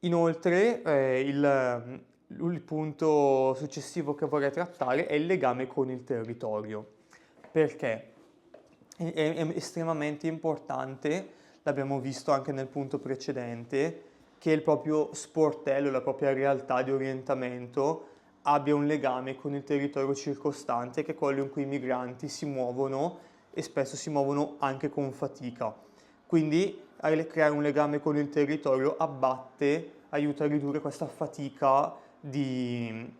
Inoltre, il punto successivo che vorrei trattare è il legame con il territorio. Perché? È estremamente importante, l'abbiamo visto anche nel punto precedente, che il proprio sportello, la propria realtà di orientamento abbia un legame con il territorio circostante, che è quello in cui i migranti si muovono e spesso si muovono anche con fatica. Quindi creare un legame con il territorio aiuta a ridurre questa fatica di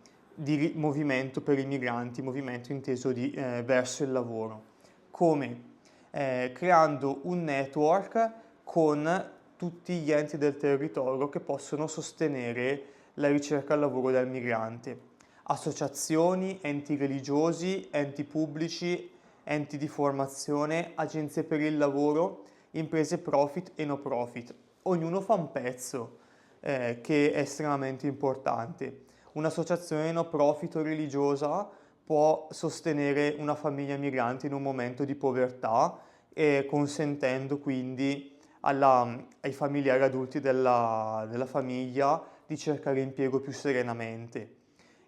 movimento per i migranti, movimento inteso verso il lavoro. Come? Creando un network con tutti gli enti del territorio che possono sostenere la ricerca al lavoro del migrante. Associazioni, enti religiosi, enti pubblici, enti di formazione, agenzie per il lavoro, imprese profit e no profit. Ognuno fa un pezzo che è estremamente importante. Un'associazione no profit o religiosa può sostenere una famiglia migrante in un momento di povertà e consentendo quindi ai familiari adulti della famiglia di cercare impiego più serenamente.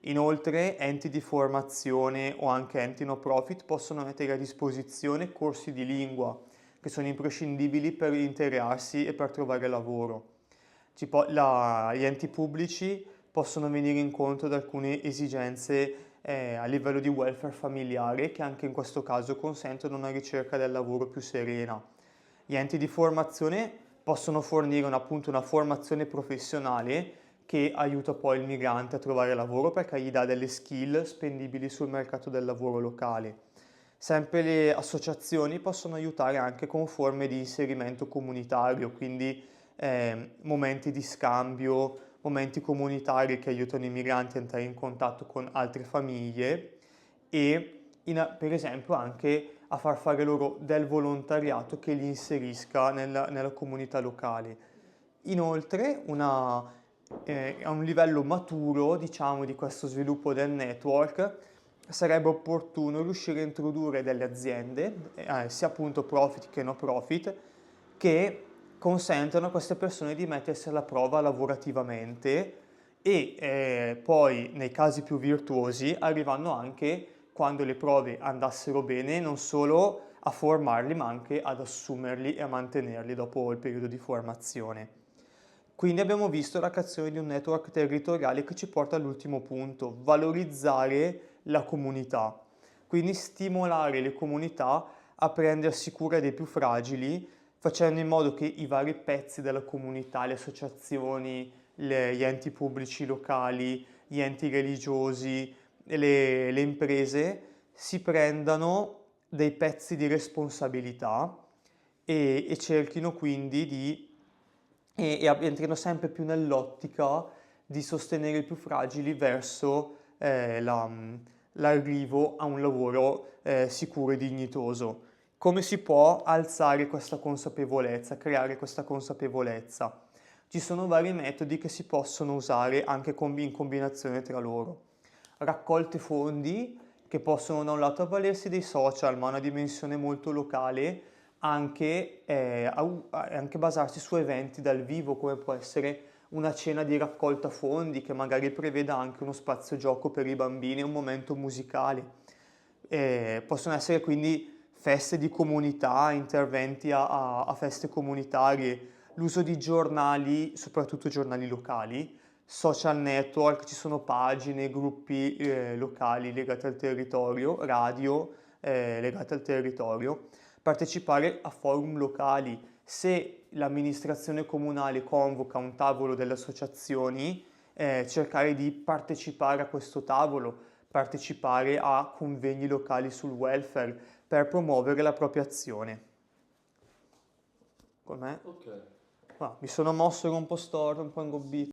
Inoltre, enti di formazione o anche enti no profit possono mettere a disposizione corsi di lingua che sono imprescindibili per integrarsi e per trovare lavoro. Gli enti pubblici possono venire incontro ad alcune esigenze a livello di welfare familiare che anche in questo caso consentono una ricerca del lavoro più serena. Gli enti di formazione possono fornire appunto una formazione professionale che aiuta poi il migrante a trovare lavoro perché gli dà delle skill spendibili sul mercato del lavoro locale. Sempre le associazioni possono aiutare anche con forme di inserimento comunitario, quindi momenti di scambio, momenti comunitari che aiutano i migranti a entrare in contatto con altre famiglie e per esempio anche a far fare loro del volontariato che li inserisca nella comunità locale. Inoltre, a un livello maturo, diciamo, di questo sviluppo del network, sarebbe opportuno riuscire a introdurre delle aziende, sia appunto profit che no profit, che consentono a queste persone di mettersi alla prova lavorativamente e poi, nei casi più virtuosi, arrivando anche, quando le prove andassero bene, non solo a formarli, ma anche ad assumerli e a mantenerli dopo il periodo di formazione. Quindi abbiamo visto la creazione di un network territoriale che ci porta all'ultimo punto, valorizzare la comunità. Quindi stimolare le comunità a prendersi cura dei più fragili, facendo in modo che i vari pezzi della comunità, le associazioni, gli enti pubblici locali, gli enti religiosi, le imprese si prendano dei pezzi di responsabilità e cerchino quindi entrino sempre più nell'ottica di sostenere i più fragili verso l'arrivo a un lavoro sicuro e dignitoso. Come si può alzare questa consapevolezza, creare questa consapevolezza? Ci sono vari metodi che si possono usare anche in combinazione tra loro. Raccolte fondi che possono da un lato avvalersi dei social, ma a una dimensione molto locale, anche basarsi su eventi dal vivo, come può essere una cena di raccolta fondi che magari preveda anche uno spazio gioco per i bambini e un momento musicale. Possono essere quindi feste di comunità, interventi a feste comunitarie, l'uso di giornali, soprattutto giornali locali, social network, ci sono pagine, gruppi locali legati al territorio, radio legate al territorio, partecipare a forum locali. Se l'amministrazione comunale convoca un tavolo delle associazioni, cercare di partecipare a questo tavolo, partecipare a convegni locali sul welfare per promuovere la propria azione. Com'è? Ok. Mi sono mosso, ero un po' storto, un po' ingobbito.